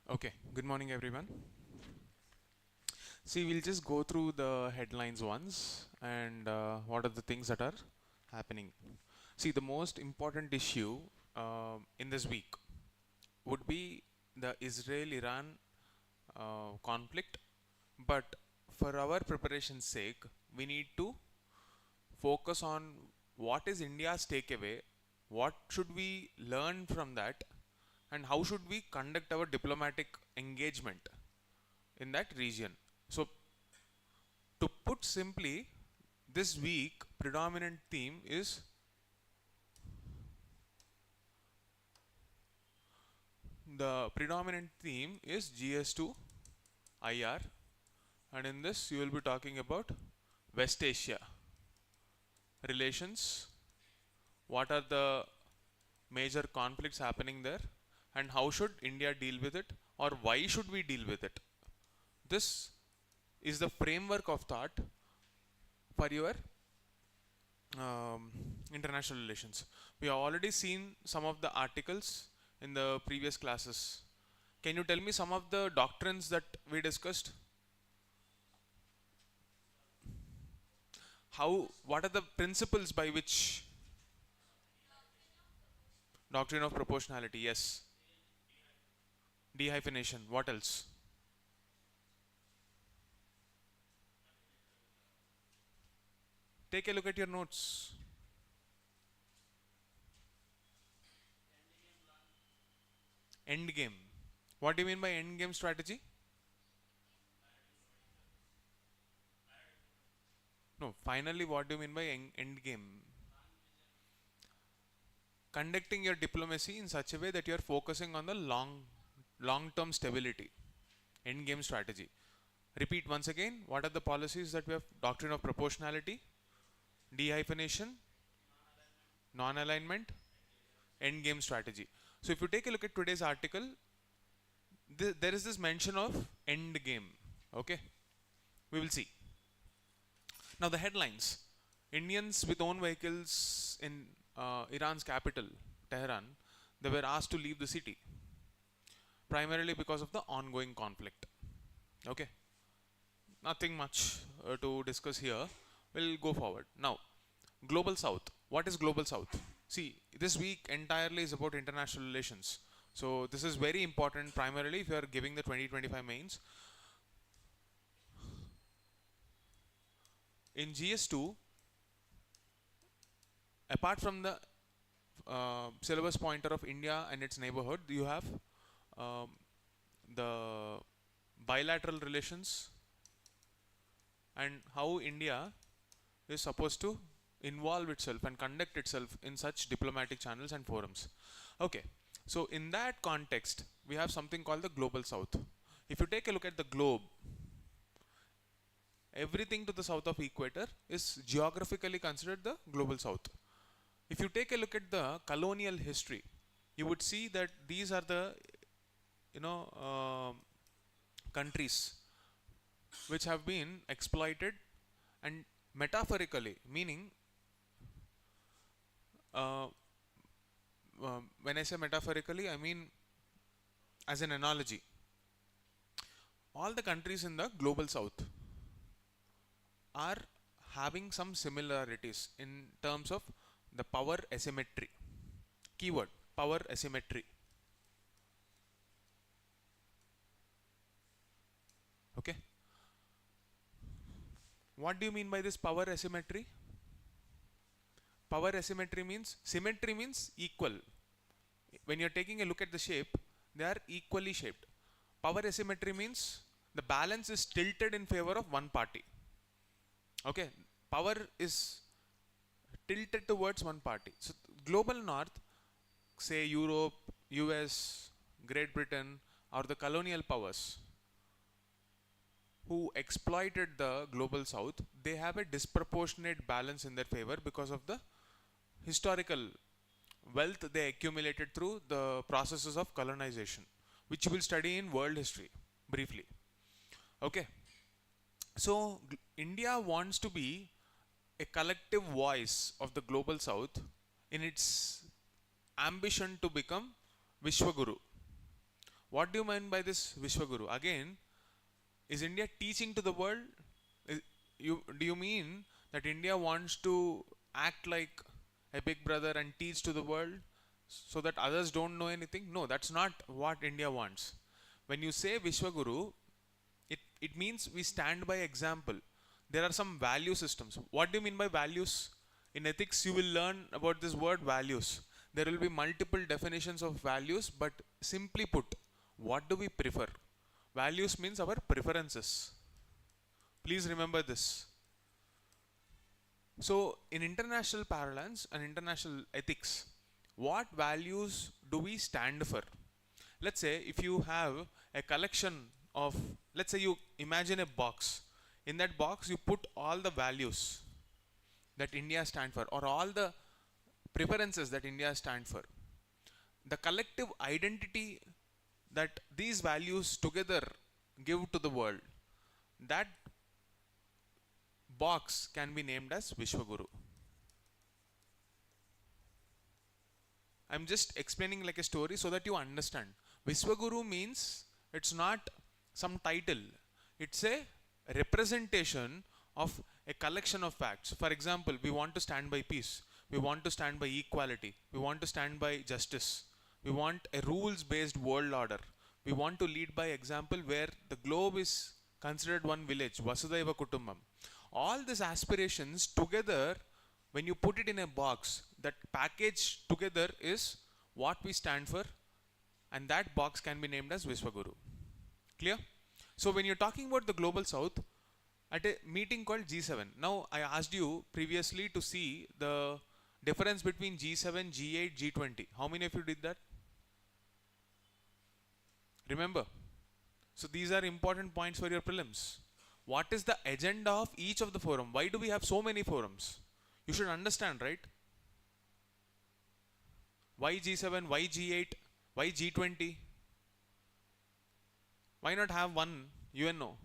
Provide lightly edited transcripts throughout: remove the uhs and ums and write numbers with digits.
Okay, good morning everyone. See, we'll just go through the headlines once and what are the things that are happening. See, the most important issue in this week would be the Israel-Iran conflict, but for our preparation's sake, we need to focus on what is India's takeaway, what should we learn from that, and how should we conduct our diplomatic engagement in that region. So, to put simply, this week predominant theme is GS2 IR, and in this you will be talking about West Asia relations, what are the major conflicts happening there, and how should India deal with it, or why should we deal with it. This is the framework of thought for your international relations. We have already seen some of the articles in the previous classes. Can you tell me some of the doctrines that we discussed? What are the principles by which? Doctrine of proportionality, yes. Dehyphenation, what else? Take a look at your notes. Endgame. What do you mean by endgame strategy? No, finally, what do you mean by endgame? Conducting your diplomacy in such a way that you are focusing on the long-term stability. Endgame strategy. Repeat once again, what are the policies that we have? Doctrine of proportionality, dehyphenation, non-alignment, endgame strategy. So if you take a look at today's article, there is this mention of endgame. Okay, we will see. Now the headlines. Indians with own vehicles in Iran's capital, Tehran, they were asked to leave the city, primarily because of the ongoing conflict. Okay, nothing much to discuss here. We'll go forward. Now, Global South. What is Global South? See, this week entirely is about international relations. So this is very important, primarily if you are giving the 2025 mains. In GS2, apart from the syllabus pointer of India and its neighborhood, you have um, the bilateral relations and how India is supposed to involve itself and conduct itself in such diplomatic channels and forums. Okay, so in that context, we have something called the Global South. If you take a look at the globe, everything to the south of equator is geographically considered the Global South. If you take a look at the colonial history, you would see that these are the countries which have been exploited, and metaphorically, meaning uh, when I say metaphorically, I mean as an analogy. All the countries in the Global South are having some similarities in terms of the power asymmetry. Keyword, power asymmetry. Okay. What do you mean by this power asymmetry? Power asymmetry means, symmetry means equal. When you're taking a look at the shape, they are equally shaped. Power asymmetry means the balance is tilted in favor of one party. Okay, power is tilted towards one party. So global north, say Europe, US, Great Britain, or the colonial powers who exploited the global south, they have a disproportionate balance in their favor because of the historical wealth they accumulated through the processes of colonization, which you will study in world history briefly. Okay, so India wants to be a collective voice of the global south in its ambition to become Vishwaguru. What do you mean by this Vishwaguru? Again, is India teaching to the world? Do you mean that India wants to act like a big brother and teach to the world so that others don't know anything? No, that's not what India wants. When you say Vishwaguru, it means we stand by example. There are some value systems. What do you mean by values? In ethics, you will learn about this word values. There will be multiple definitions of values, but simply put, what do we prefer? Values means our preferences. Please remember this. So, in international parlance and international ethics, what values do we stand for? Let's say if you have a collection of, let's say you imagine a box. In that box, you put all the values that India stands for, or all the preferences that India stands for. The collective identity that these values together give to the world, that box can be named as Vishwaguru. I'm just explaining like a story so that you understand. Vishwaguru means it's not some title, it's a representation of a collection of facts. For example, we want to stand by peace, we want to stand by equality, we want to stand by justice, we want a rules based world order, we want to lead by example where the globe is considered one village, Vasudhaiva Kutumbam. All these aspirations together, when you put it in a box, that package together is what we stand for, and that box can be named as Vishwaguru. Clear? So when you're talking about the global south, at a meeting called G7, now I asked you previously to see the difference between G7, G8, G20. How many of you did that? Remember? So these are important points for your prelims. What is the agenda of each of the forum? Why do we have so many forums? You should understand, right? Why G7, why G8, why G20? Why not have one UNO?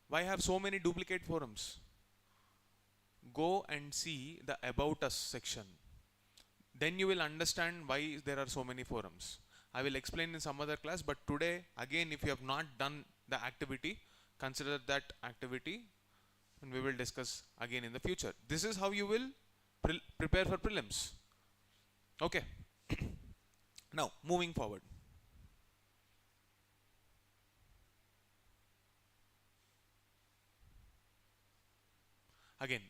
Why have so many duplicate forums? Go and see the About Us section. Then you will understand why there are so many forums. I will explain in some other class, but today, again, if you have not done the activity, consider that activity and we will discuss again in the future. This is how you will prepare for prelims. Okay. Now, moving forward. Again,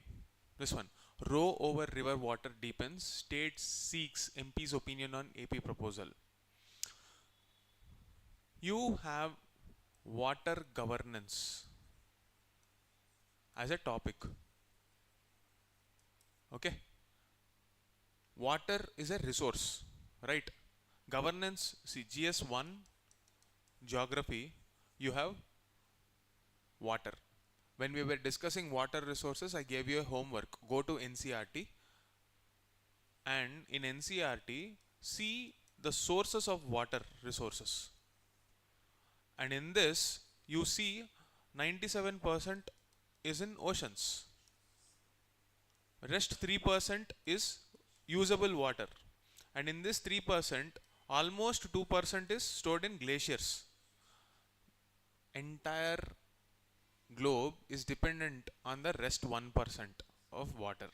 this one. Row over river water deepens. State seeks MP's opinion on AP proposal. You have water governance as a topic. Okay. Water is a resource, right? Governance, see GS1, geography, you have water. When we were discussing water resources, I gave you a homework. Go to NCERT and in NCERT, see the sources of water resources. And in this, you see 97% is in oceans. Rest 3% is usable water. And in this 3%, almost 2% is stored in glaciers. Entire globe is dependent on the rest 1% of water.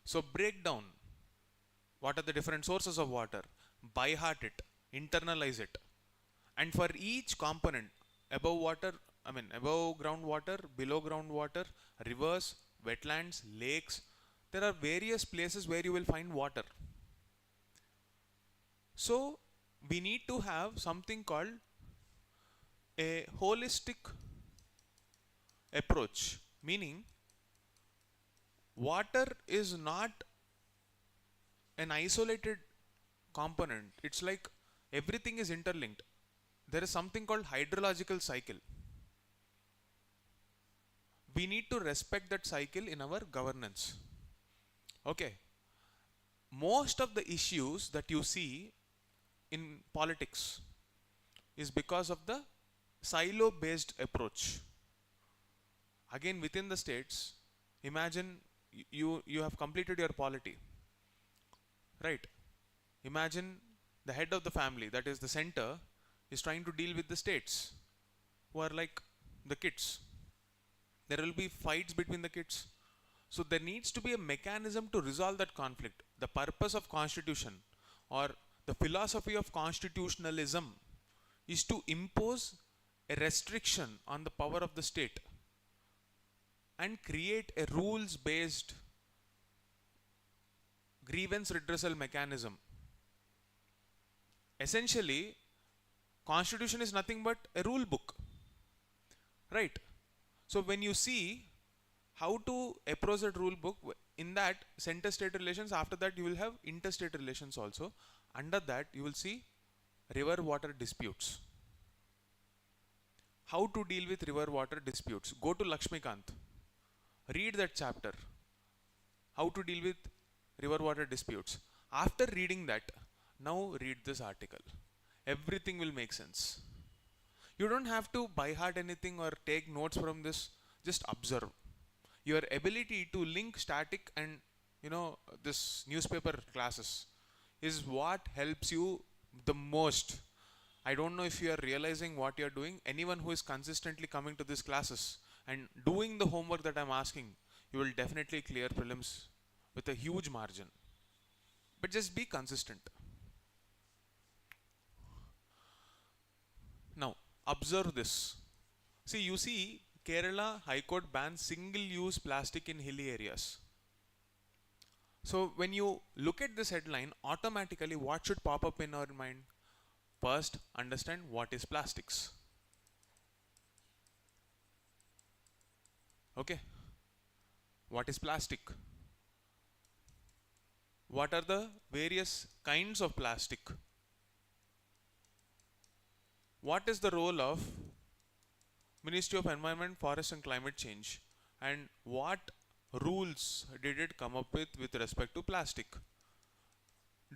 So break down what are the different sources of water, by heart it, internalize it. And for each component, above ground water, below ground water, rivers, wetlands, lakes, there are various places where you will find water. So we need to have something called a holistic approach, meaning water is not an isolated component. It's like everything is interlinked. There is something called hydrological cycle. We need to respect that cycle in our governance. Okay. Most of the issues that you see in politics is because of the silo based approach. Again, within the states, imagine you have completed your polity, right? Imagine the head of the family, that is the center, is trying to deal with the states who are like the kids. There will be fights between the kids. So there needs to be a mechanism to resolve that conflict. The purpose of constitution or the philosophy of constitutionalism is to impose a restriction on the power of the state and create a rules based grievance redressal mechanism. Essentially, constitution is nothing but a rule book, right? So when you see how to approach that rule book, in that center state relations, after that you will have interstate relations also. Under that you will see river water disputes. How to deal with river water disputes? Go to Lakshmikant, read that chapter, how to deal with river water disputes. After reading that, now read this article. Everything will make sense. You don't have to by heart anything or take notes from this, just observe. Your ability to link static and this newspaper classes is what helps you the most. I don't know if you are realizing what you are doing. Anyone who is consistently coming to these classes and doing the homework that I'm asking, you will definitely clear prelims with a huge margin. But just be consistent. Now, observe this. See, you see, Kerala High Court bans single-use plastic in hilly areas. So, when you look at this headline, automatically what should pop up in our mind? First, understand what is plastics. Okay. What is plastic? What are the various kinds of plastic? What is the role of Ministry of Environment, Forest and Climate Change, and what rules did it come up with respect to plastic?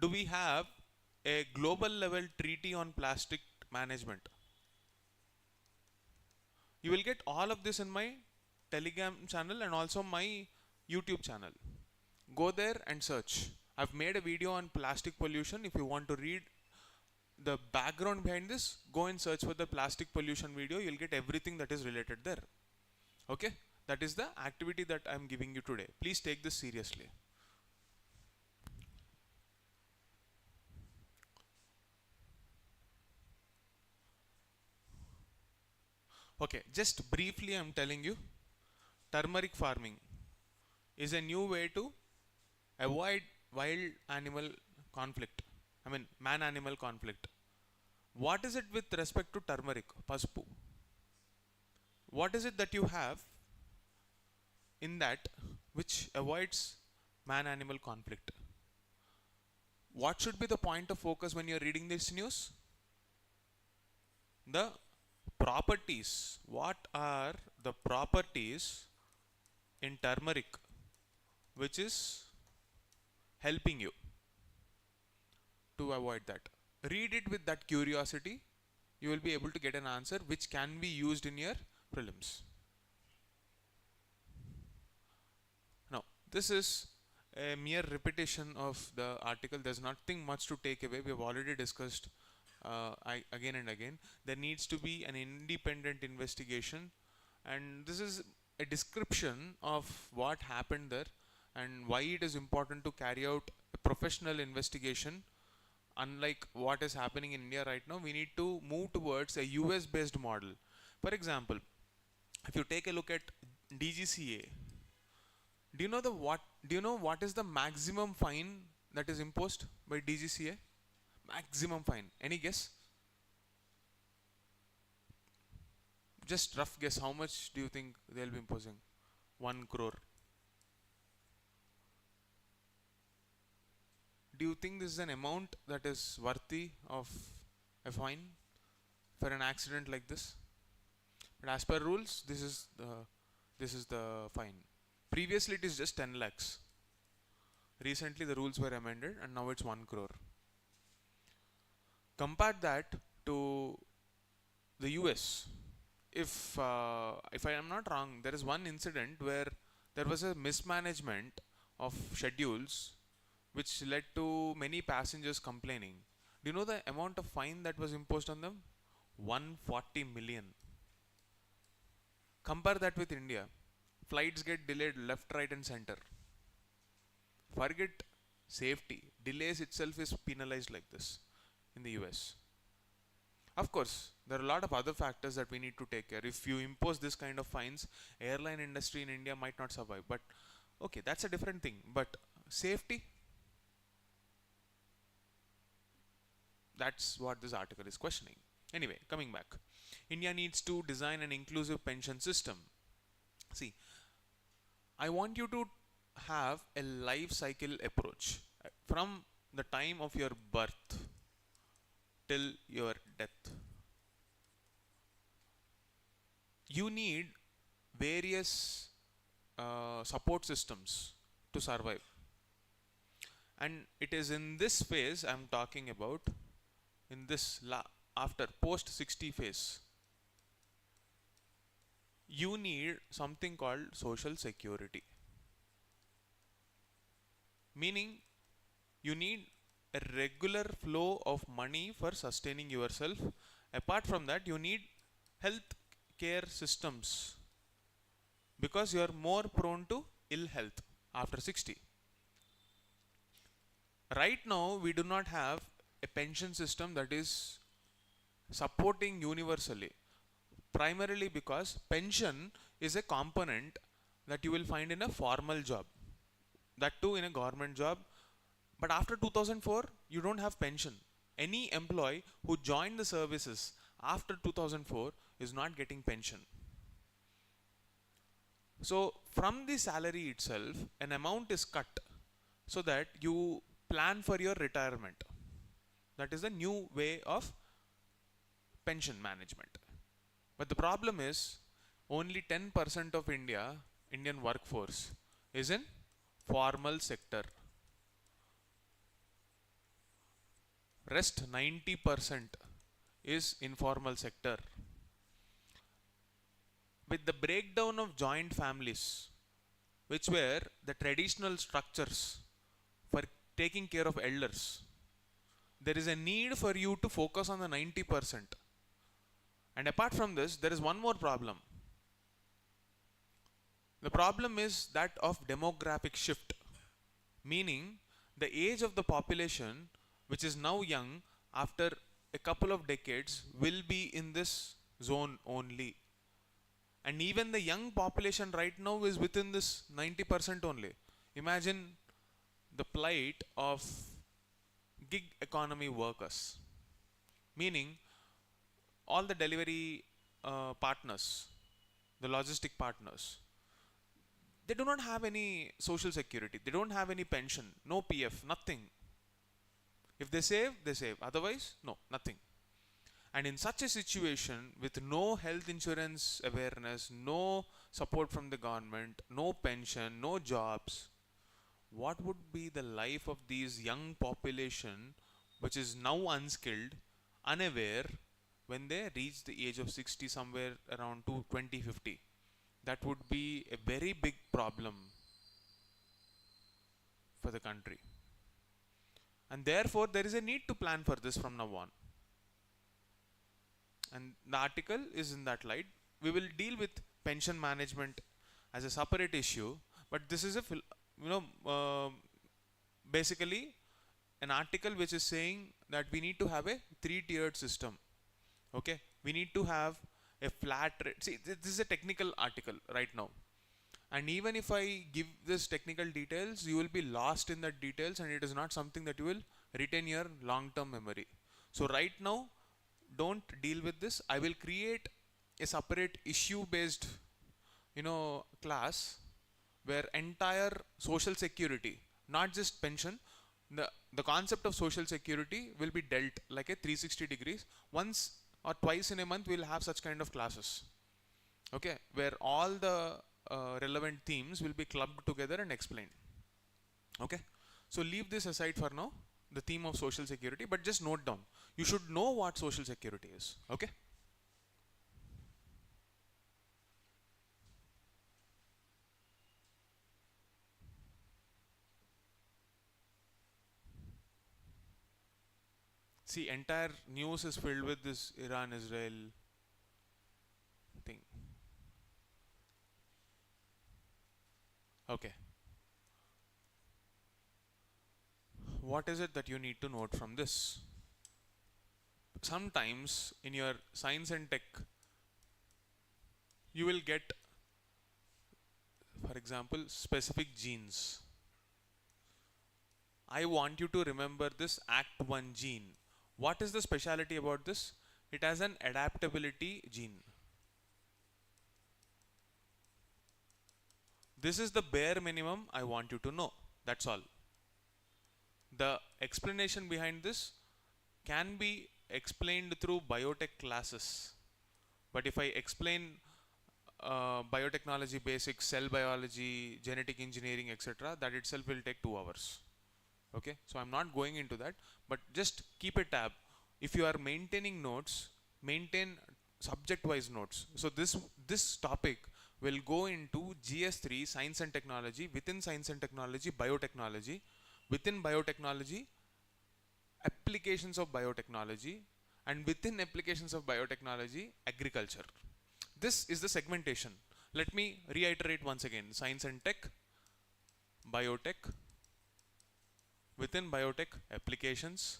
Do we have a global level treaty on plastic management? You will get all of this in my Telegram channel and also my YouTube channel. Go there and search. I've made a video on plastic pollution. If you want to read the background behind this, go and search for the plastic pollution video. You'll get everything that is related there. Okay, that is the activity that I'm giving you today. Please take this seriously. Okay, just briefly I'm telling you, turmeric farming is a new way to avoid wild animal conflict. I mean man-animal conflict. What is it with respect to turmeric, paspu? What is it that you have in that which avoids man-animal conflict? What should be the point of focus when you are reading this news? The properties. What are the properties in turmeric which is helping you to avoid that? Read it with that curiosity. You will be able to get an answer which can be used in your prelims. Now, this is a mere repetition of the article. There's nothing much to take away. We have already discussed again and again. There needs to be an independent investigation, and this is a description of what happened there and why it is important to carry out a professional investigation. Unlike what is happening in India right now, we need to move towards a US based model. For example, if you take a look at DGCA, do you know what is the maximum fine that is imposed by DGCA? Maximum fine. Any guess? Just rough guess. How much do you think they'll be imposing? 1 crore. Do you think this is an amount that is worthy of a fine for an accident like this? But as per rules, this is the fine. Previously it is just 10 lakhs. Recently the rules were amended and now it's 1 crore. Compare that to the US. If I am not wrong, there is one incident where there was a mismanagement of schedules which led to many passengers complaining. Do you know the amount of fine that was imposed on them? 140 million. Compare that with India. Flights get delayed left, right, and center. Forget safety. Delays itself is penalized like this in the US. Of course, there are a lot of other factors that we need to take care. If you impose this kind of fines, airline industry in India might not survive. But okay, that's a different thing. But safety, that's what this article is questioning. Anyway, coming back. India needs to design an inclusive pension system. See, I want you to have a life cycle approach from the time of your birth till your death. You need various support systems to survive. And it is in this phase I'm talking about, in this after post 60 phase. You need something called social security. Meaning, you need a regular flow of money for sustaining yourself. Apart from that, you need health care systems because you are more prone to ill health after 60. Right now, we do not have a pension system that is supporting universally, primarily because pension is a component that you will find in a formal job, that too in a government job. But after 2004, you don't have pension. Any employee who joined the services after 2004 is not getting pension. So from the salary itself, an amount is cut so that you plan for your retirement. That is the new way of pension management. But the problem is only 10% of Indian workforce is in formal sector. Rest 90% is informal sector. With the breakdown of joint families, which were the traditional structures for taking care of elders, there is a need for you to focus on the 90%. And apart from this, there is one more problem. The problem is that of demographic shift, meaning the age of the population, which is now young, after a couple of decades will be in this zone only. And even the young population right now is within this 90% only. Imagine the plight of gig economy workers, meaning all the delivery partners, the logistic partners, they do not have any social security, they don't have any pension, no PF, nothing. If they save, they save, otherwise, no, nothing. And in such a situation, with no health insurance awareness, no support from the government, no pension, no jobs, what would be the life of these young population, which is now unskilled, unaware, when they reach the age of 60, somewhere around 2050? That would be a very big problem for the country. And therefore, there is a need to plan for this from now on. And the article is in that light. We will deal with pension management as a separate issue, but this is basically an article which is saying that we need to have a 3-tiered system. Okay, we need to have a flat rate. See, this is a technical article right now, and even if I give this technical details, you will be lost in the details, and it is not something that you will retain your long-term memory. So right now, don't deal with this. I will create a separate issue-based, class where entire social security, not just pension, the concept of social security will be dealt like a 360 degrees. Once or twice in a month, we'll have such kind of classes. Okay, where all the relevant themes will be clubbed together and explained. Okay, so leave this aside for now, the theme of social security, but just note down, you should know what social security is. Okay. See, entire news is filled with this Iran-Israel thing. Okay. What is it that you need to note from this? Sometimes in your science and tech, you will get, for example, specific genes. I want you to remember this Act 1 gene. What is the speciality about this? It has an adaptability gene. This is the bare minimum I want you to know. That's all. The explanation behind this can be explained through biotech classes. But if I explain biotechnology basics, cell biology, genetic engineering, etc., that itself will take 2 hours. Okay, so I'm not going into that, but just keep a tab. If you are maintaining notes, maintain subject-wise notes. So this topic will go into GS3 science and technology, within science and technology biotechnology, within biotechnology applications of biotechnology, and within applications of biotechnology agriculture. This is the segmentation. Let me reiterate once again: science and tech, biotech, within biotech applications,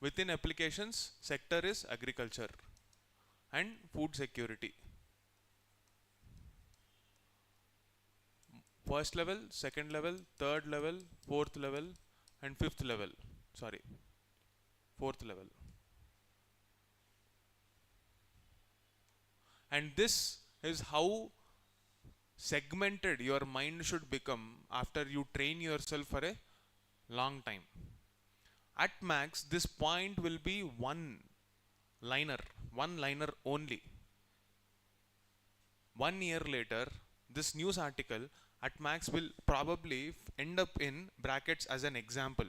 within applications sector is agriculture and food security. First level, second level, third level, fourth level, and fifth level. Sorry, fourth level. And this is how segmented your mind should become after you train yourself for a long time. At max, this point will be one liner only. 1 year later, this news article at max will probably end up in brackets as an example.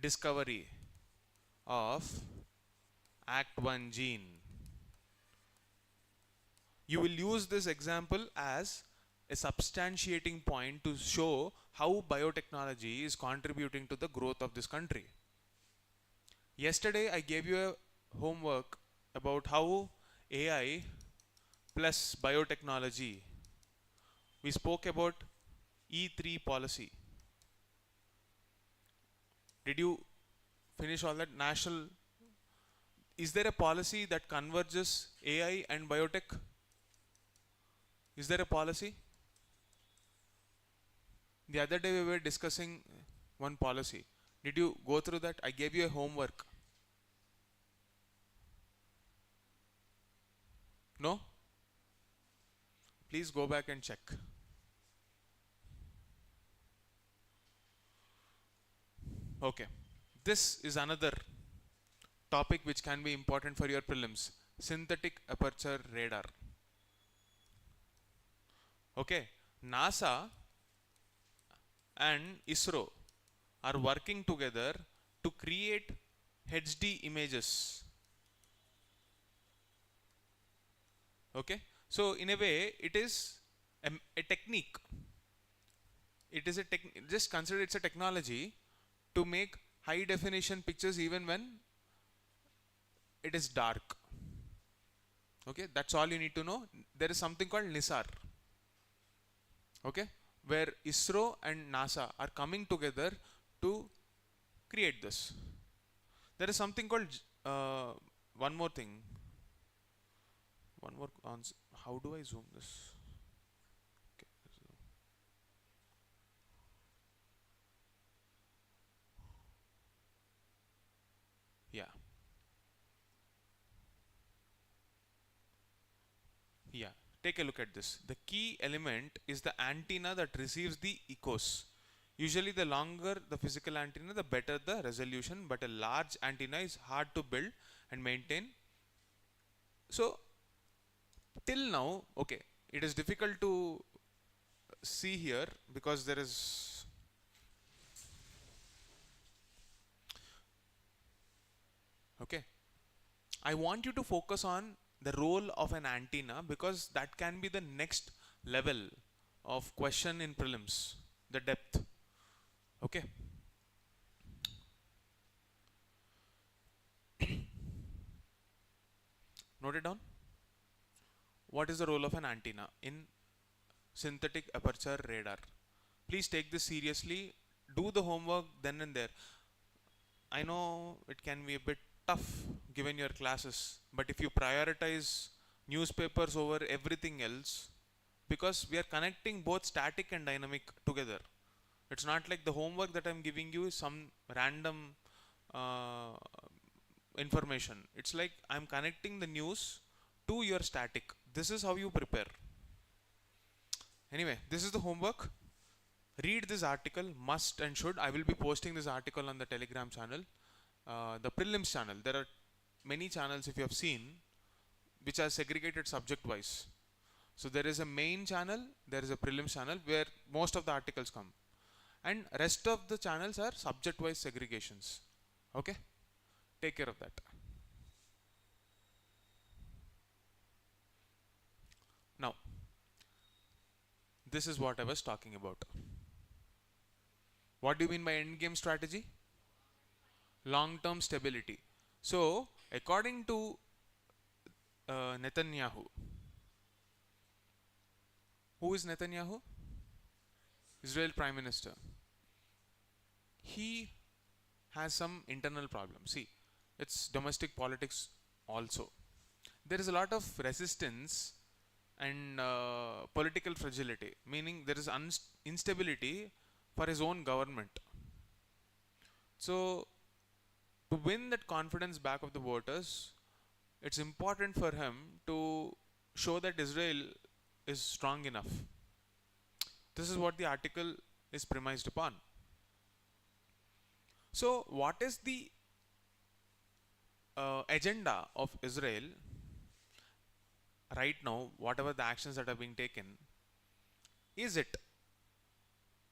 Discovery of Act 1 gene. You will use this example as a substantiating point to show how biotechnology is contributing to the growth of this country. Yesterday I gave you a homework about how AI plus biotechnology. We spoke about E3 policy. Did you finish all that? National, is there a policy that converges AI and biotech? Is there a policy? The other day we were discussing one policy. Did you go through that? I gave you a homework. No? Please go back and check. Okay. This is another topic which can be important for your prelims. Synthetic aperture radar. Okay. NASA and ISRO are working together to create HD images. Okay. So in a way, it is a technique. It is a just consider it's a technology to make high definition pictures even when it is dark. Okay, that's all you need to know. There is something called NISAR. Okay, where ISRO and NASA are coming together to create this. There is something called one more thing. One more answer. How do I zoom this? Okay. Yeah. Yeah. Take a look at this. The key element is the antenna that receives the echoes. Usually the longer the physical antenna, the better the resolution, but a large antenna is hard to build and maintain. So till now, okay, it is difficult to see here because there is okay. I want you to focus on the role of an antenna because that can be the next level of question in prelims, the depth. Okay. Note it down. What is the role of an antenna in synthetic aperture radar? Please take this seriously. Do the homework then and there. I know it can be a bit tough given your classes, but if you prioritize newspapers over everything else, because we are connecting both static and dynamic together. It's not like the homework that I'm giving you is some random uh, information. It's like I'm connecting the news to your static. This is how you prepare. Anyway, this is the homework. Read this article, must and should. I will be posting this article on the Telegram channel, the prelims channel. There are many channels, if you have seen, which are segregated subject wise. So there is a main channel, there is a prelims channel where most of the articles come, and rest of the channels are subject wise segregations. Okay, take care of that. Now this is what I was talking about. What do you mean by endgame strategy? Long term stability. So according to Netanyahu, who is Netanyahu? Israel Prime Minister. He has some internal problems. See, it's domestic politics also. There is a lot of resistance and political fragility, meaning there is instability for his own government. So to win that confidence back of the voters, it's important for him to show that Israel is strong enough. This is what the article is premised upon. So what is the agenda of Israel right now? Whatever the actions that are being taken, is it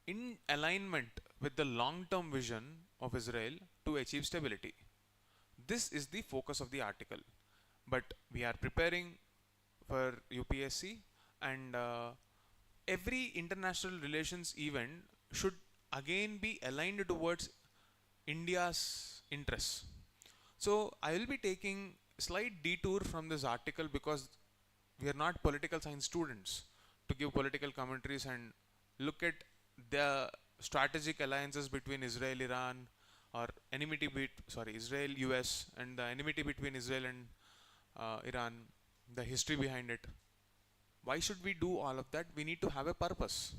in alignment with the long-term vision of Israel to achieve stability? This is the focus of the article. But we are preparing for UPSC, and every international relations event should again be aligned towards India's interests. So I will be taking slight detour from this article because we are not political science students to give political commentaries and look at the strategic alliances between Israel, Iran, or Israel, US, and the enmity between Israel and Iran, the history behind it. Why should we do all of that? We need to have a purpose.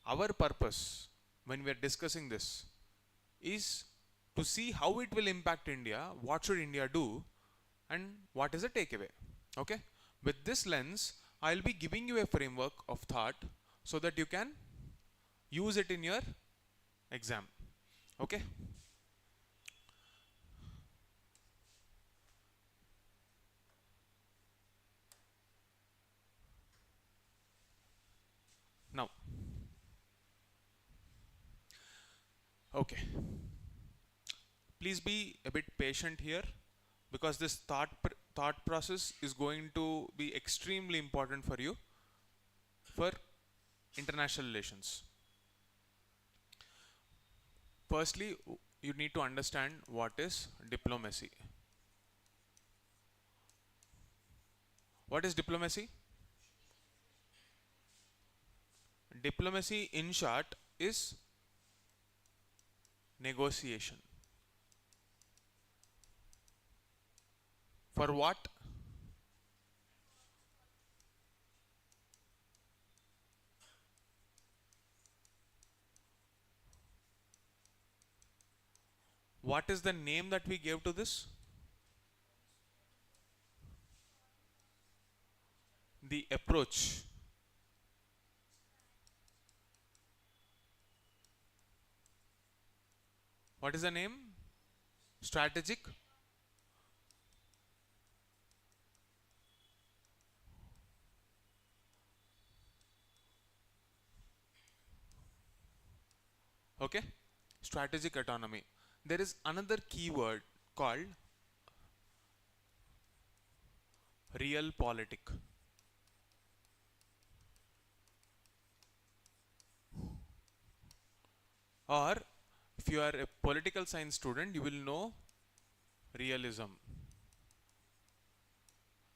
Our purpose when we are discussing this is to see how it will impact India, what should India do, and what is the takeaway. Okay? With this lens, I'll be giving you a framework of thought so that you can use it in your exam. Okay? Now, okay. Please be a bit patient here because this thought process is going to be extremely important for you for international relations. Firstly, you need to understand what is diplomacy. What is diplomacy? Diplomacy, in short, is negotiation. For what? What is the name that we gave to this? The approach. What is the name? Strategic. Okay? Strategic autonomy. There is another keyword called realpolitik. Or if you are a political science student, you will know realism.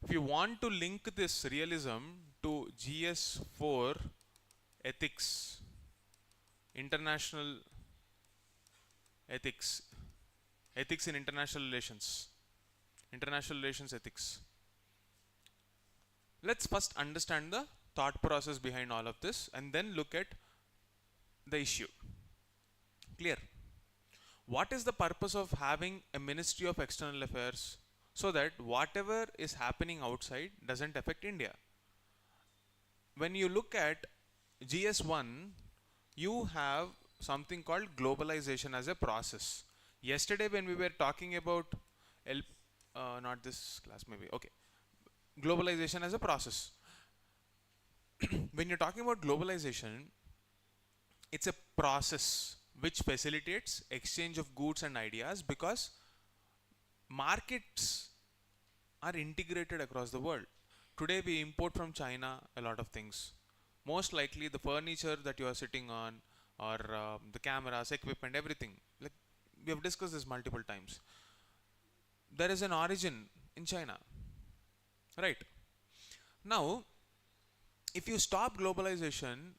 If you want to link this realism to GS4 ethics, international ethics, ethics in international relations ethics. Let's first understand the thought process behind all of this and then look at the issue. Clear? What is the purpose of having a Ministry of External Affairs? So that whatever is happening outside doesn't affect India. When you look at GS1, you have something called globalization as a process. Yesterday when we were talking about not this class maybe, okay, globalization as a process. When you're talking about globalization, it's a process which facilitates exchange of goods and ideas because markets are integrated across the world. Today we import from China a lot of things. Most likely the furniture that you are sitting on or the cameras, equipment, everything. Like we have discussed this multiple times. There is an origin in China. Right. Now, if you stop globalization,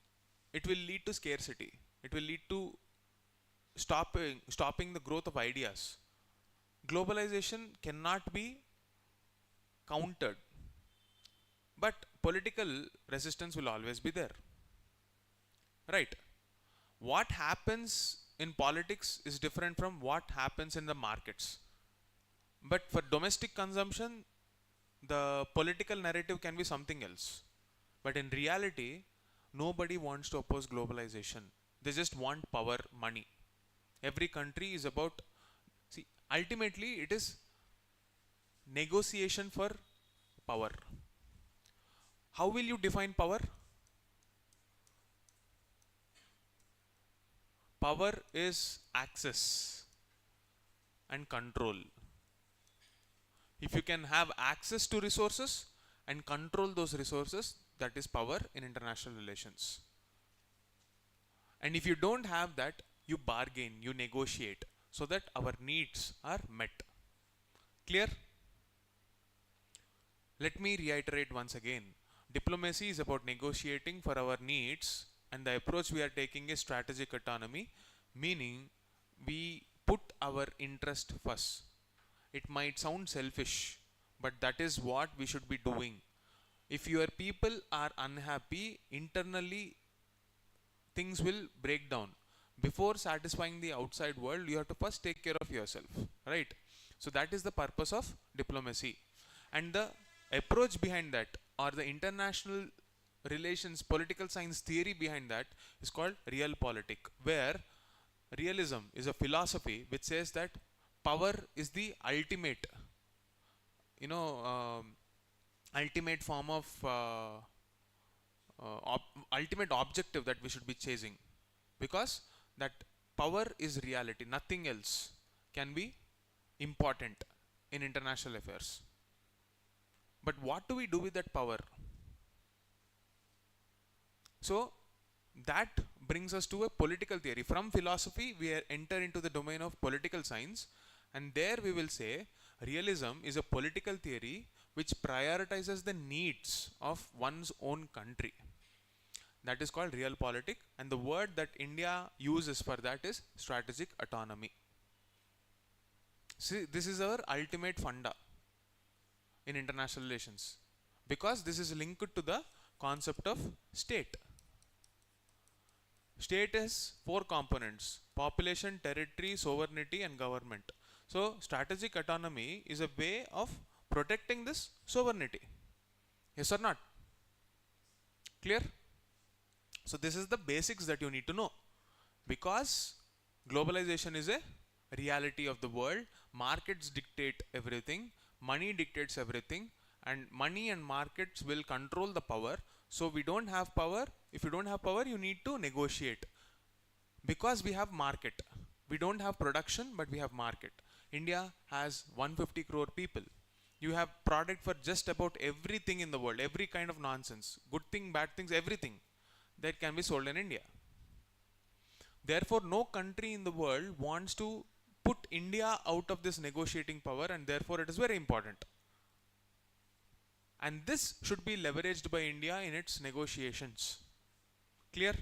it will lead to scarcity. It will lead to stopping the growth of ideas. Globalization cannot be countered, but political resistance will always be there. Right. What happens in politics is different from what happens in the markets. But for domestic consumption, the political narrative can be something else. But in reality, nobody wants to oppose globalization. They just want power, money. Every country is about, see, ultimately it is negotiation for power. How will you define power? Power is access and control. If you can have access to resources and control those resources, that is power in international relations. And if you don't have that, you bargain, you negotiate so that our needs are met. Clear? Let me reiterate once again. Diplomacy is about negotiating for our needs, and the approach we are taking is strategic autonomy, meaning we put our interest first. It might sound selfish, but that is what we should be doing. If your people are unhappy, internally things will break down. Before satisfying the outside world, you have to first take care of yourself, right? So that is the purpose of diplomacy. And the approach behind that, or the international relations political science theory behind that, is called Realpolitik, where realism is a philosophy which says that power is the ultimate, ultimate form of ultimate objective that we should be chasing, because that power is reality. Nothing else can be important in international affairs. But what do we do with that power? So that brings us to a political theory. From philosophy, we enter into the domain of political science, and there we will say realism is a political theory which prioritizes the needs of one's own country. That is called realpolitik, and the word that India uses for that is strategic autonomy. See, this is our ultimate funda in international relations, because this is linked to the concept of state. State has four components: population, territory, sovereignty, and government. So strategic autonomy is a way of protecting this sovereignty. Yes or not? Clear? So this is the basics that you need to know, because globalization is a reality of the world. Markets dictate everything, money dictates everything, and money and markets will control the power. So we don't have power. If you don't have power, you need to negotiate, because we have market. We don't have production, but we have market. India has 150 crore people. You have product for just about everything in the world, every kind of nonsense, good thing, bad things, everything that can be sold in India. Therefore, no country in the world wants to put India out of this negotiating power, and therefore it is very important. And this should be leveraged by India in its negotiations. Clear?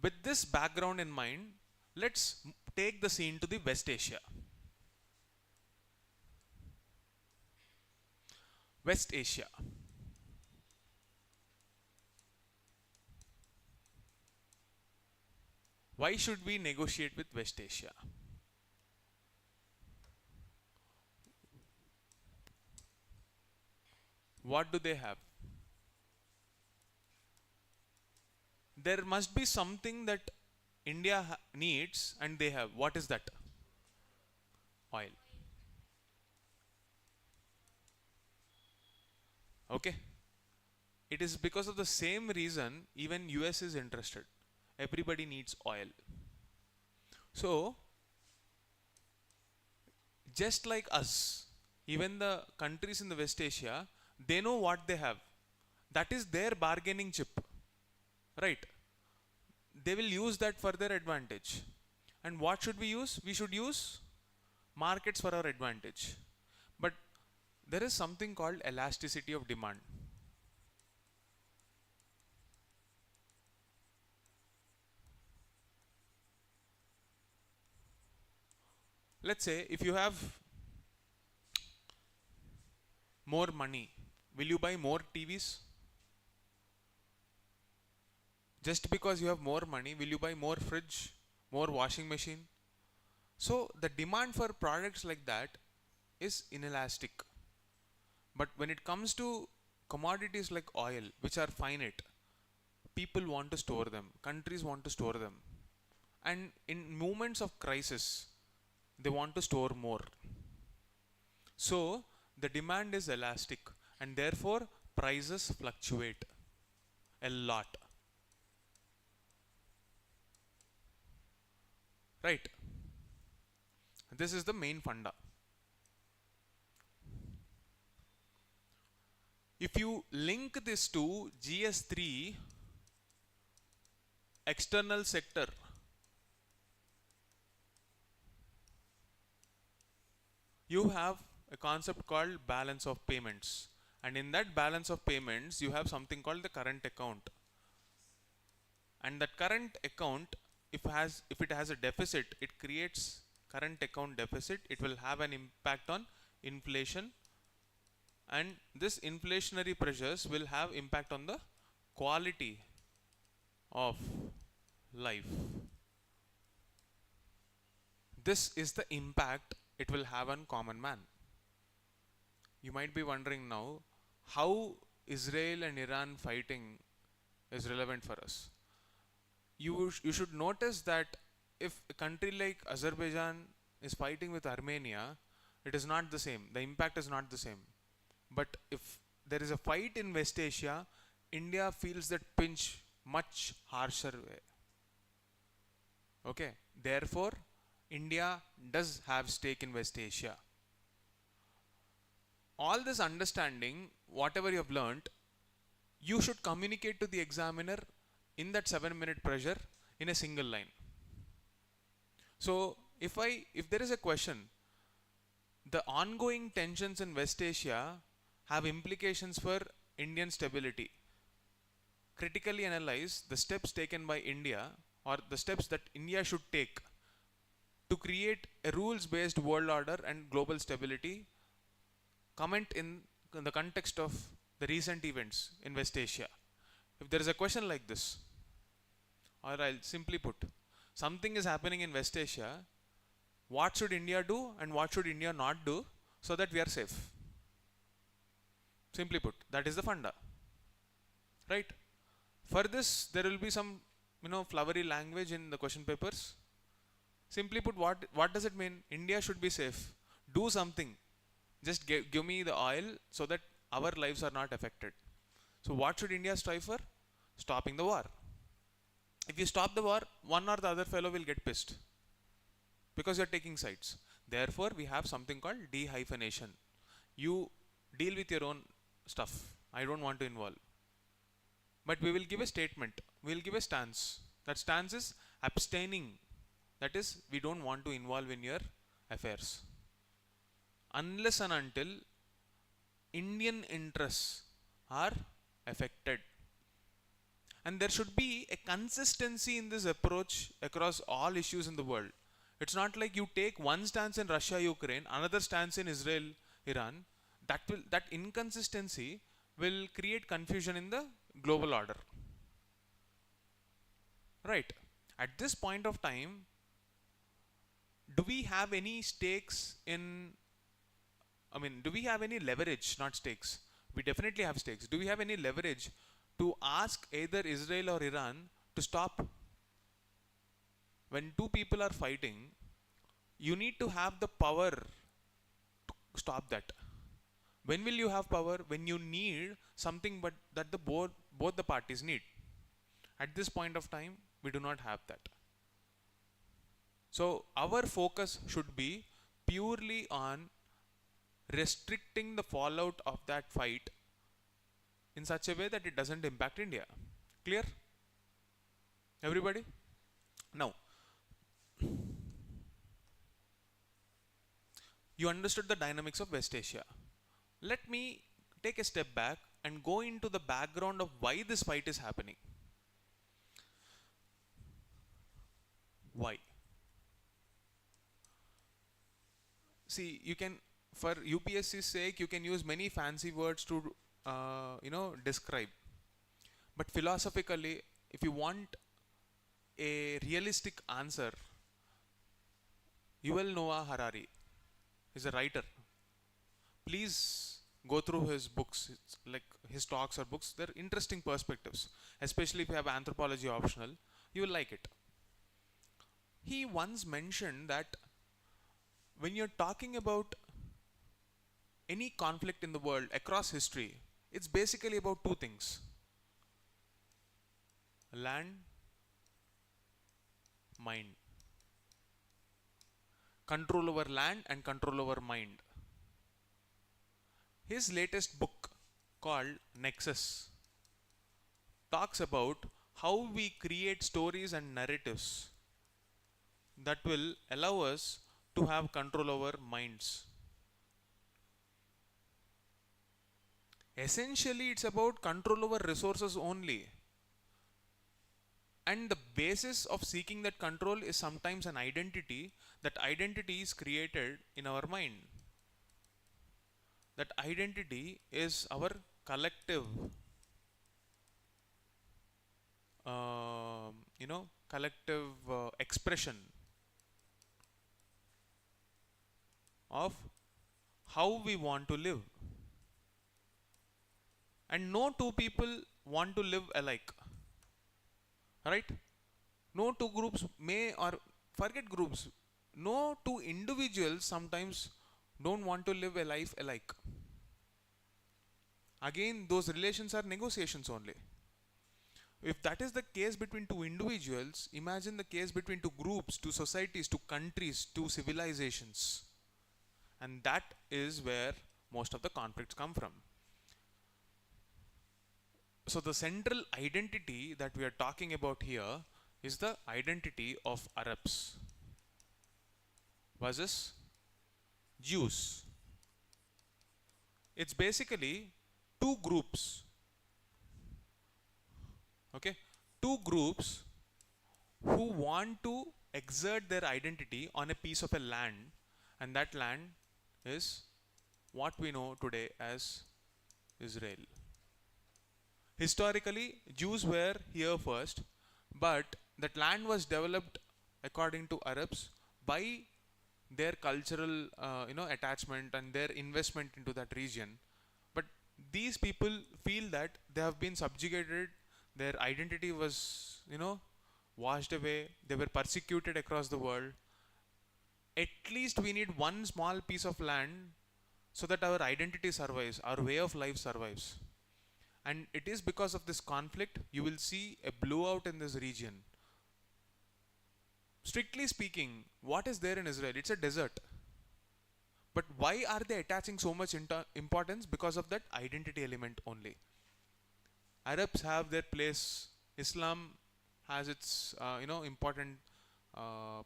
With this background in mind, let's take the scene to the West Asia. West Asia. Why should we negotiate with West Asia? What do they have? There must be something that India needs and they have. What is that? Oil. Okay. It is because of the same reason even US is interested. Everybody needs oil. So, just like us, even the countries in the West Asia, they know what they have. That is their bargaining chip. Right? They will use that for their advantage. And what should we use? We should use markets for our advantage. But there is something called elasticity of demand. Let's say if you have more money, will you buy more TVs? Just because you have more money, will you buy more fridge, more washing machine? So the demand for products like that is inelastic. But when it comes to commodities like oil, which are finite, people want to store them, countries want to store them. And in moments of crisis, they want to store more. So the demand is elastic and therefore prices fluctuate a lot. Right? This is the main funda. If you link this to GS3 external sector, you have a concept called balance of payments. And in that balance of payments, you have something called the current account. And that current account, if it has a deficit, it creates current account deficit. It will have an impact on inflation. And this inflationary pressures will have impact on the quality of life. This is the impact it will have on common man. You might be wondering now how Israel and Iran fighting is relevant for us. You should notice that if a country like Azerbaijan is fighting with Armenia, it is not the same. The impact is not the same. But if there is a fight in West Asia, India feels that pinch much harsher way. Okay. Therefore, India does have stake in West Asia. All this understanding, whatever you have learnt, you should communicate to the examiner in that 7-minute pressure in a single line. So, if there is a question, the ongoing tensions in West Asia have implications for Indian stability. Critically analyze the steps taken by India or the steps that India should take to create a rules-based world order and global stability. Comment in the context of the recent events in West Asia. If there is a question like this, or I'll simply put, something is happening in West Asia, what should India do and what should India not do so that we are safe? Simply put, that is the funda. Right? For this, there will be some, flowery language in the question papers. Simply put, what does it mean? India should be safe. Do something. Just give me the oil so that our lives are not affected. So what should India strive for? Stopping the war. If you stop the war, one or the other fellow will get pissed because you are taking sides. Therefore, we have something called de-hyphenation. You deal with your own stuff. I don't want to involve. But we will give a statement. We will give a stance. That stance is abstaining. That is, we don't want to involve in your affairs. Unless and until Indian interests are affected. And there should be a consistency in this approach across all issues in the world. It's not like you take one stance in Russia, Ukraine, another stance in Israel, Iran. That inconsistency will create confusion in the global order. Right. At this point of time, do we have any stakes in, do we have any leverage, not stakes? We definitely have stakes. Do we have any leverage to ask either Israel or Iran to stop? When two people are fighting, you need to have the power to stop that. When will you have power? When you need something but that the both the parties need. At this point of time, we do not have that. So our focus should be purely on restricting the fallout of that fight in such a way that it doesn't impact India. Clear? Everybody? Now, you understood the dynamics of West Asia. Let me take a step back and go into the background of why this fight is happening. Why? See, you can, for UPSC's sake, you can use many fancy words to, describe. But philosophically, if you want a realistic answer, Yuval Noah Harari is a writer. Please go through his books, it's like his talks or books. They're interesting perspectives, especially if you have anthropology optional. You will like it. He once mentioned that when you're talking about any conflict in the world across history, it's basically about two things: land, mind. Control over land and control over mind. His latest book, called Nexus, talks about how we create stories and narratives that will allow us to have control over minds. Essentially, it's about control over resources only. And the basis of seeking that control is sometimes an identity. That identity is created in our mind. That identity is our collective, expression of how we want to live. And no two people want to live alike. Right? No two groups may, or forget groups, no two individuals sometimes don't want to live a life alike. Again, those relations are negotiations only. If that is the case between two individuals, imagine the case between two groups, two societies, two countries, two civilizations. And that is where most of the conflicts come from. So the central identity that we are talking about here is the identity of Arabs versus Jews. It's basically two groups. Okay? Two groups who want to exert their identity on a piece of a land, and that land is what we know today as Israel. Historically, Jews were here first, but that land was developed according to Arabs by their cultural attachment and their investment into that region. But these people feel that they have been subjugated, their identity was washed away, they were persecuted across the world. At least we need one small piece of land so that our identity survives, our way of life survives. And it is because of this conflict you will see a blowout in this region. Strictly speaking, what is there in Israel? It's a desert. But why are they attaching so much importance? Because of that identity element only. Arabs have their place. Islam has its important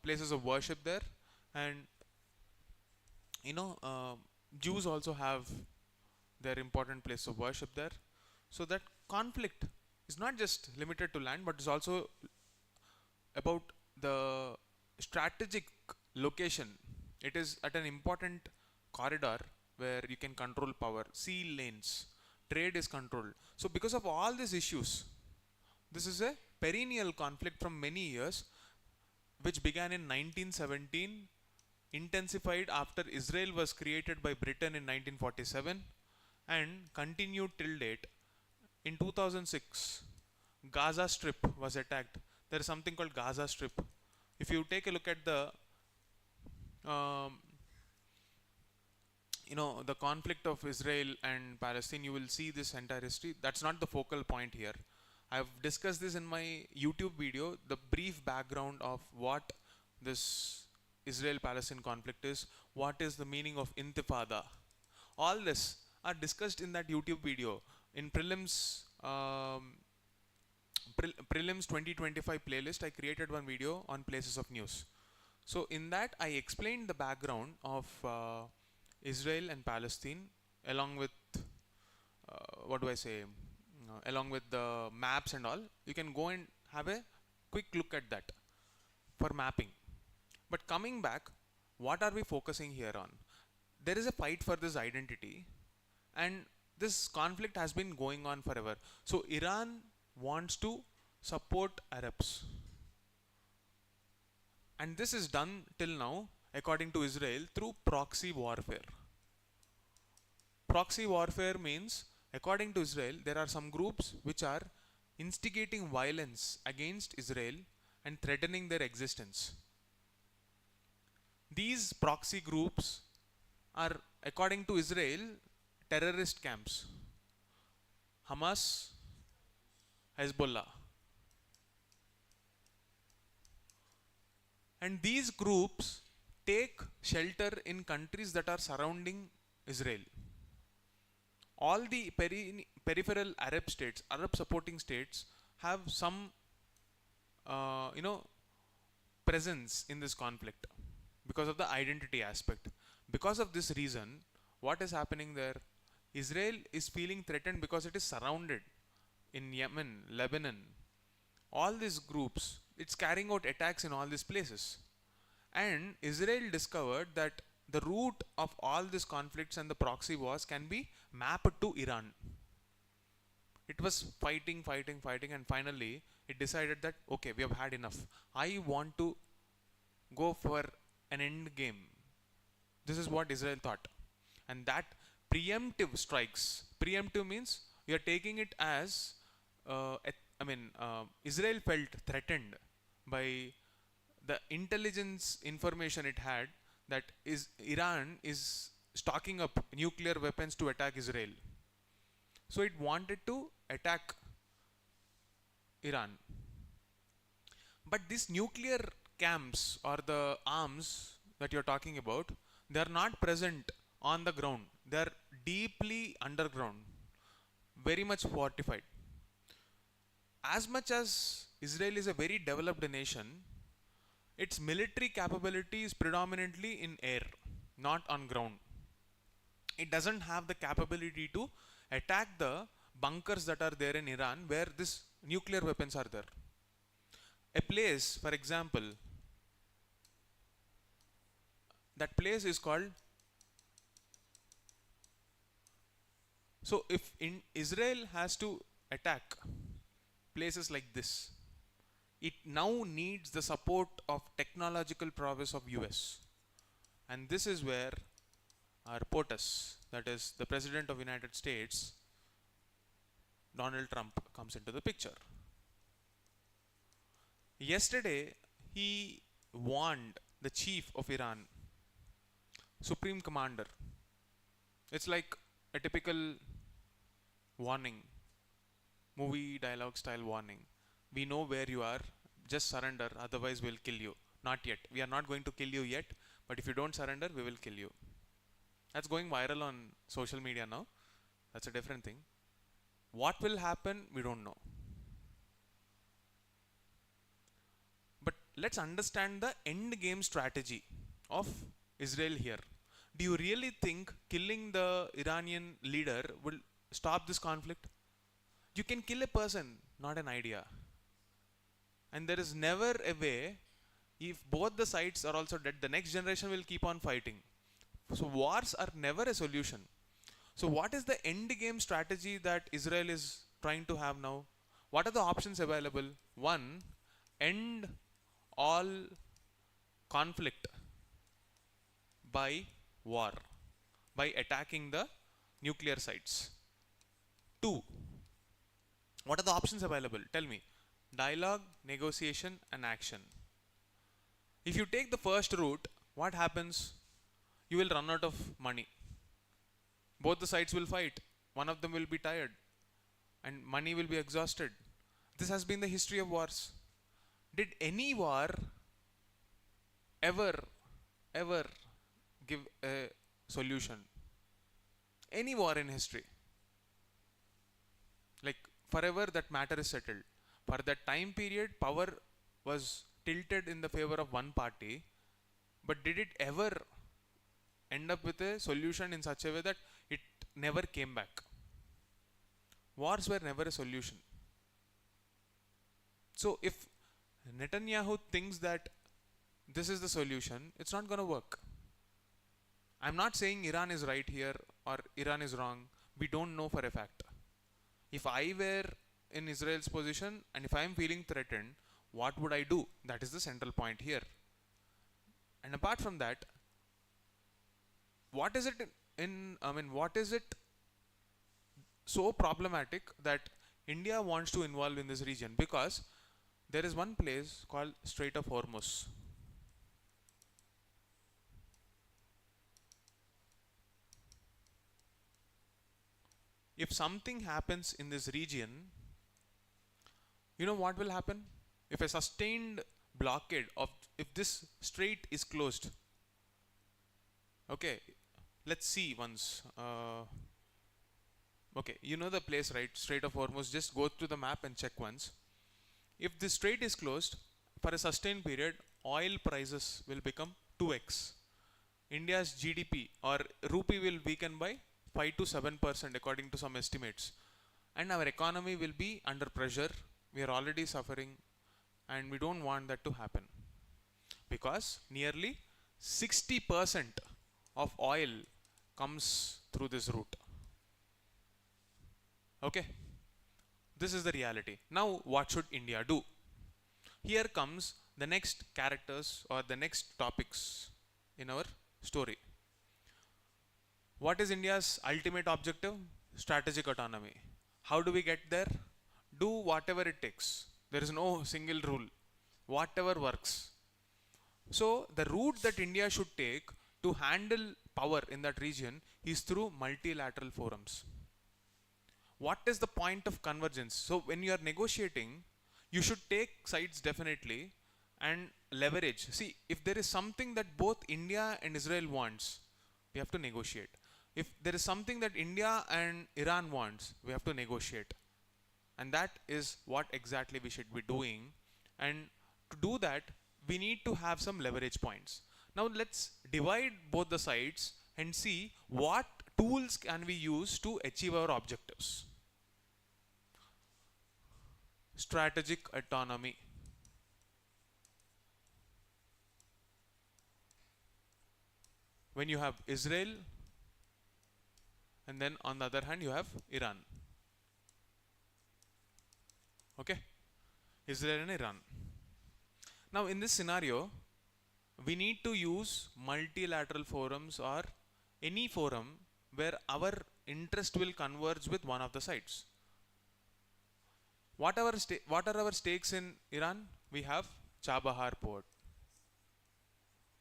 places of worship there, and Jews also have their important place of worship there. So that conflict is not just limited to land, but is also about the strategic location. It is at an important corridor where you can control power, sea lanes, trade is controlled. So because of all these issues, this is a perennial conflict from many years, which began in 1917, intensified after Israel was created by Britain in 1947, and continued till date. In 2006, Gaza Strip was attacked. There is something called Gaza Strip. If you take a look at the um, the conflict of Israel and Palestine, you will see this entire history. That's not the focal point here. I've discussed this in my YouTube video, the brief background of what this Israel-Palestine conflict is, what is the meaning of intifada. All this are discussed in that YouTube video. In prelims 2025 playlist, I created one video on places of news. So in that, I explained the background of Israel and Palestine, along with what do I say, along with the maps and all. You can go and have a quick look at that for mapping. But coming back, what are we focusing here on? There is a fight for this identity, and this conflict has been going on forever. So Iran wants to support Arabs, and this is done till now, according to Israel, through proxy warfare. Proxy warfare means, according to Israel, there are some groups which are instigating violence against Israel and threatening their existence. These proxy groups are, according to Israel, terrorist camps. Hamas, Hezbollah. And these groups take shelter in countries that are surrounding Israel. All the peripheral Arab states, Arab supporting states, have some presence in this conflict because of the identity aspect. Because of this reason, what is happening there? Israel is feeling threatened because it is surrounded in Yemen, Lebanon. All these groups, it's carrying out attacks in all these places. And Israel discovered that the root of all these conflicts and the proxy wars can be mapped to Iran. It was fighting, and finally it decided that, okay, we have had enough. I want to go for an end game. This is what Israel thought. And that preemptive strikes. Preemptive means you are taking it as, Israel felt threatened by the intelligence information it had that Iran is stocking up nuclear weapons to attack Israel. So it wanted to attack Iran. But these nuclear camps or the arms that you're talking about, they are not present on the ground. They are deeply underground, very much fortified. As much as Israel is a very developed nation, its military capability is predominantly in air, not on ground. It doesn't have the capability to attack the bunkers that are there in Iran where these nuclear weapons are there. A place, for example, that place is called, so if Israel has to attack places like this, it now needs the support of technological prowess of US. And this is where our POTUS, that is the President of United States, Donald Trump, comes into the picture. Yesterday, he warned the chief of Iran, Supreme Commander. It's like a typical warning, movie dialogue style warning. We know where you are, just surrender, otherwise we'll kill you. Not yet. We are not going to kill you yet, but if you don't surrender, we will kill you. That's going viral on social media now. That's a different thing. What will happen, we don't know. But let's understand the end game strategy of Israel here. Do you really think killing the Iranian leader will stop this conflict? You can kill a person, not an idea. And there is never a way, if both the sides are also dead, the next generation will keep on fighting. So wars are never a solution. So what is the end game strategy that Israel is trying to have now? What are the options available? One, end all conflict by war, by attacking the nuclear sites. Two, what are the options available? Tell me. Dialogue, negotiation, and action. If you take the first route, what happens? You will run out of money. Both the sides will fight. One of them will be tired, and money will be exhausted. This has been the history of wars. Did any war ever give a solution? Any war in history? Like forever that matter is settled. For that time period, power was tilted in the favor of one party, but did it ever end up with a solution in such a way that it never came back? Wars were never a solution. So if Netanyahu thinks that this is the solution, it's not going to work. I'm not saying Iran is right here or Iran is wrong. We don't know for a fact. If I were in Israel's position and if I'm feeling threatened, what would I do? That is the central point here. And apart from that, what is it what is it so problematic that India wants to involve in this region? Because there is one place called Strait of Hormuz. If something happens in this region, you know what will happen? If a sustained blockade of, if this strait is closed, okay, let's see once. Okay, you know the place, right? Strait of Hormuz. Just go to the map and check once. If this strait is closed for a sustained period, oil prices will become 2x. India's GDP or rupee will weaken by 5 to 7% according to some estimates. And our economy will be under pressure. We are already suffering and we don't want that to happen. Because nearly 60% of oil comes through this route. Okay, this is the reality. Now what should India do? Here comes the next characters or the next topics in our story. What is India's ultimate objective? Strategic autonomy. How do we get there? Do whatever it takes. There is no single rule. Whatever works. So the route that India should take to handle power in that region is through multilateral forums. What is the point of convergence? So when you are negotiating, you should take sides definitely and leverage. See, if there is something that both India and Israel wants, we have to negotiate. If there is something that India and Iran wants, we have to negotiate. And that is what exactly we should be doing. And to do that, we need to have some leverage points. Now let's divide both the sides and see what tools can we use to achieve our objectives. Strategic autonomy. When you have Israel, and then on the other hand you have Iran. Okay, Israel and Iran. Now in this scenario, we need to use multilateral forums or any forum where our interest will converge with one of the sides. What are our stakes in Iran? We have Chabahar port.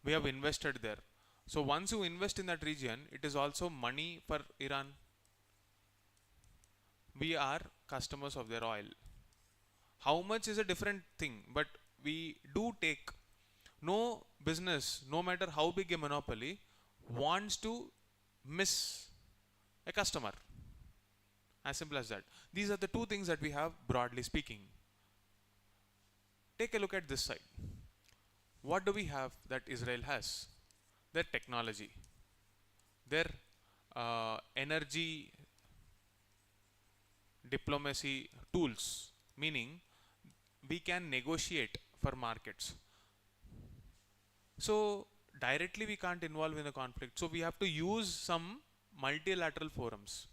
We have invested there. So once you invest in that region, it is also money for Iran. We are customers of their oil. How much is a different thing, but we do take. No business, no matter how big a monopoly, wants to miss a customer. As simple as that. These are the two things that we have, broadly speaking. Take a look at this side. What do we have that Israel has? Their technology. their energy diplomacy tools, meaning we can negotiate for markets. So directly we can't involve in a conflict, so we have to use some multilateral forums.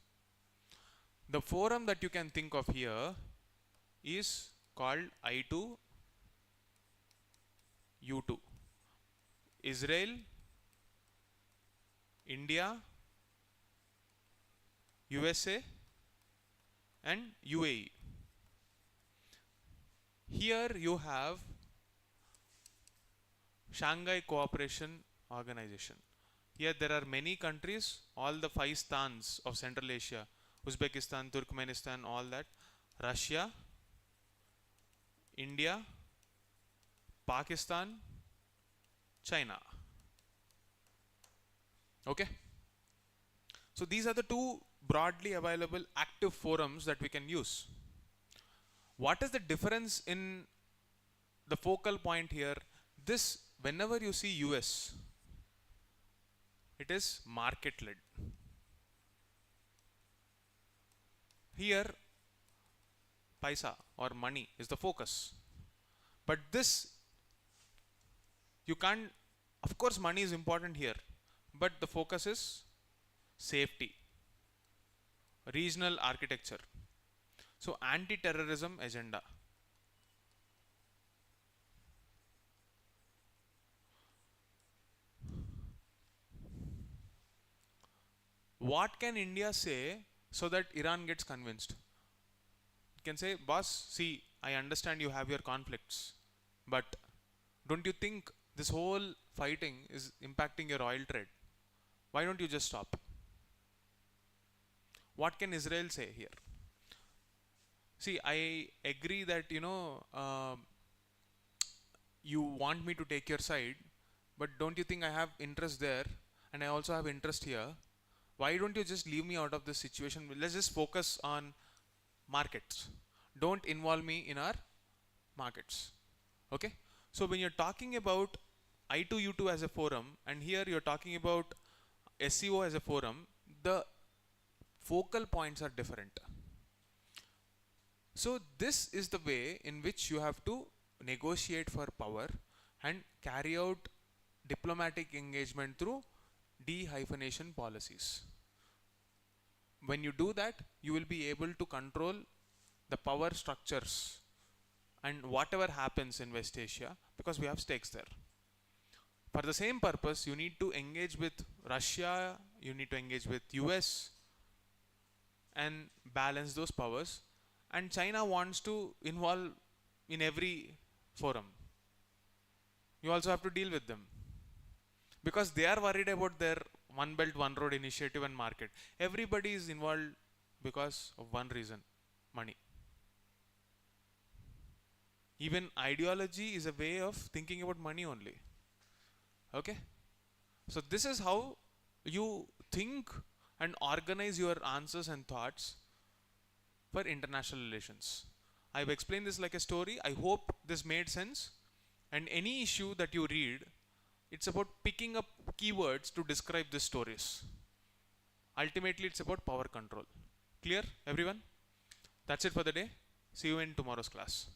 The forum that you can think of here is called I2 U2. Israel, India, USA and UAE. Here you have Shanghai Cooperation Organization. Here there are many countries, all the 5 stans of Central Asia, Uzbekistan, Turkmenistan, all that, Russia, India, Pakistan, China. Okay? So these are the 2 broadly available active forums that we can use. What is the difference in the focal point here? This, whenever you see US, it is market led. Here, paisa or money is the focus. But this, you can't, of course money is important here, but the focus is safety, regional architecture. So anti-terrorism agenda. What can India say so that Iran gets convinced? It can say, boss, see, I understand you have your conflicts, but don't you think this whole fighting is impacting your oil trade? Why don't you just stop? What can Israel say here? See, I agree that, you want me to take your side, but don't you think I have interest there and I also have interest here? Why don't you just leave me out of this situation? Let's just focus on markets. Don't involve me in our markets. Okay? So when you're talking about I2U2 as a forum, and here you're talking about SEO as a forum, the focal points are different. So this is the way in which you have to negotiate for power and carry out diplomatic engagement through de-hyphenation policies. When you do that, you will be able to control the power structures and whatever happens in West Asia, because we have stakes there. For the same purpose, you need to engage with Russia, you need to engage with US and balance those powers. And China wants to involve in every forum. You also have to deal with them, because they are worried about their One Belt, One Road initiative and market. Everybody is involved because of one reason: money. Even ideology is a way of thinking about money only. Okay? So this is how you think and organize your answers and thoughts for international relations. I've explained this like a story. I hope this made sense. And any issue that you read, it's about picking up keywords to describe these stories. Ultimately, it's about power control. Clear, everyone? That's it for the day. See you in tomorrow's class.